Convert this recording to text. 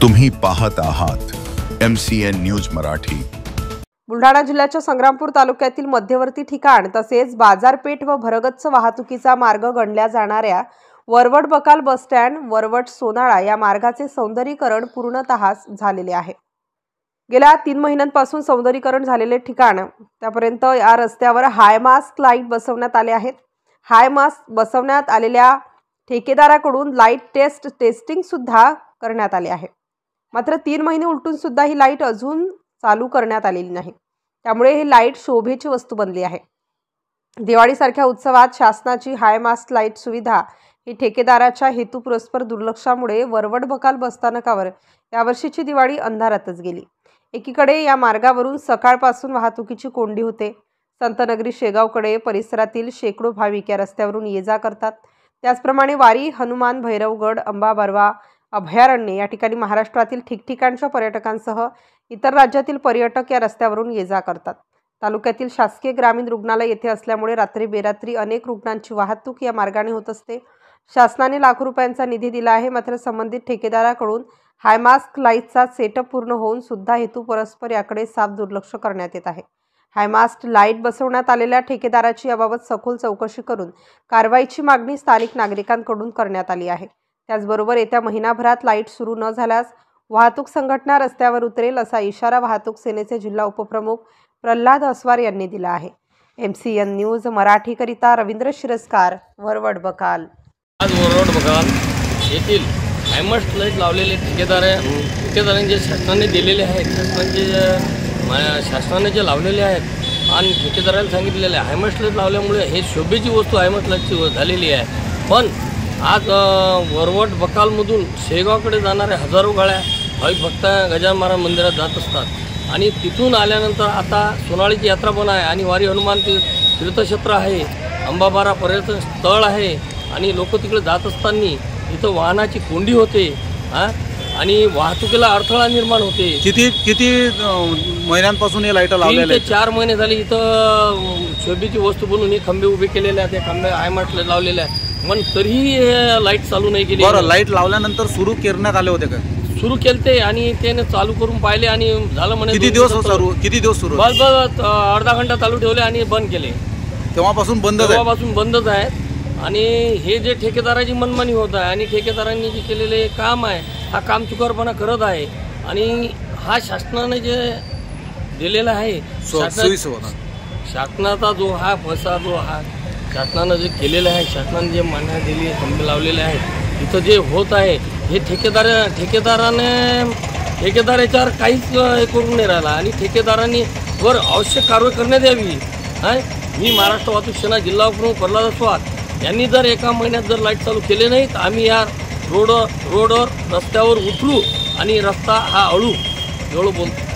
तुम्ही पाहत आहात MCN न्यूज मराठी। बुलढाणा जिल्ह्याच्या संग्रामपूर तालुक्यातील मध्यवर्ती ठिकाण तसेच बाजारपेठ व भरगच्च वाहतुकीचा मार्ग गणल्या जाणाऱ्या वरवड बकाल बस स्टँड वरवड सोनाळा या मार्गाचे सौंदर्यीकरण पूर्णतः झालेले आहे। गेल्या 3 महिन्यांपासून सौंदर्यीकरण झालेले ठिकाण त्यापर्यंत या रस्त्यावर हाय मास्क लाईट बसवण्यात आले आहेत। हाय मास्क बसवण्यात आलेल्या ठेकेदाराकडून लाईट टेस्टिंग सुद्धा करण्यात आले आहे। मात्र 3 महिने उलटून सुद्धा ही लाईट अजून चालू करण्यात आलेली नाही। त्यामुळे ही लाईट शोभेची वस्तू बनली आहे। दिवाळीसारख्या उत्सवात शासनाची हाय मास्क लाईट सुविधा ही ठेकेदाराच्या हेतुपुरस्पर दुर्लक्षामुळे वरवड बकाल बसस्थानकावर यावर्षीची दिवाळी अंधारातच गेली। एकीकडे या मार्गावरून सकाळपासून वाहतुकीची कोंडी होते। संतनगरी शेगावकडे परिसरातील शेकडो भाविक या रस्त्यावरून ये-जा करतात। त्याचप्रमाणे वारी, हनुमान, भैरवगड, अंबाबारवा अभयारण्य या ठिकाणी महाराष्ट्रातील ठिकठिकाणच्या पर्यटकांसह इतर राज्यातील पर्यटक या रस्त्यावरून ये-जा करतात। तालुक्यातील शासकीय ग्रामीण रुग्णालय येथे असल्यामुळे रात्री बेरात्री अनेक रुग्णांची वाहतूक या मार्गाने होत असते। शासनाने लाखो रुपयांचा निधी दिला आहे, मात्र संबंधित ठेकेदाराकडून हाय मास्क लाईटचा सेटअप पूर्ण होऊन सुद्धा हेतू परस्पर याकडे साफ दुर्लक्ष करण्यात येत आहे। हाय मास्क लाईट बसवण्यात आलेल्या ठेकेदाराची याबाबत सखोल चौकशी करून कारवाईची मागणी स्थानिक नागरिकांकडून करण्यात आली आहे। त्याचबरोबर येत्या महिनाभरात लाईट सुरू न झाल्यास वाहतूक संघटना रस्त्यावर उतरेल असा इशारा वाहतूक सेनेचे जिल्हा उपप्रमुख प्रल्हाद अस्वार यांनी दिला आहे। MCN न्यूज मराठी करिता रवींद्र शिरस्कार, वरवड बकाल। आज वरवड बकाल येथील हाय मास्क लाईट लावलेले ठेकेदारांनी जे शासनाने दिलेले आहेत, शासनाने जे लावलेले आहेत आणि ठेकेदारांनी सांगितलेले हाय मास्क लाईट लावल्यामुळे हे शोभेची वस्तू हाय मास्क लाईटची झालेली आहे। पण आज वरवड बकालमधून शेगावकडे जाणाऱ्या हजारो गाड्या भाविक भक्त गजानन महाराज मंदिरात जात असतात आणि तिथून आल्यानंतर आता सोनाळीची यात्रा पण आहे आणि वारी हनुमान तीर्थक्षेत्र आहे, अंबाबारा पर्यटन स्थळ आहे आणि लोक तिकडे जात असताना इथं वाहनाची कोंडी होते आणि वाहतुकीला अडथळा निर्माण होते। किती महिन्यांपासून हे लाईट लावलेले? 4 महिने झाले इथं शोभेची वस्तू बनवून हे खंबे उभे केलेले आहेत, ते खंबे हाय मास्क लावलेले आहेत, पण तरीही लाईट चालू नाही केली। बरं, लाईट लावल्यानंतर सुरू करण्यात आले होते का? सुरू केलते आणि त्याने चालू करून पाहिले आणि झालं म्हणे किती दिवस सुरू? बस अर्धा घंटा चालू ठेवले आणि बंद केले। तेव्हापासून बंदच आहेत आणि हे जे ठेकेदाराची मनमानी होत आहे आणि ठेकेदारांनी जे केलेले काम आहे हा काम चुकारपणा करत आहे आणि हा शासनाने जे दिलेला आहे शासनाचा जो हा पैसा जो हा शासनानं जे केलेलं आहे, शासनाने जे मान्यता दिली आहे, खंबे लावलेले आहेत, तिथं जे होत आहे हे ठेकेदार याच्यावर काहीच हे करून नाही राहिला आणि ठेकेदारांनी वर आवश्यक कारवाई करण्यात यावी। मी महाराष्ट्र वाहतूक सेना जिल्हा उपप्रमुख प्रल्हाद अस्वार यांनी जर एका महिन्यात जर लाईट चालू केले नाही तर आम्ही या रोडवर रस्त्यावर उतरू आणि रस्ता हा अळू एवढं बोलतो।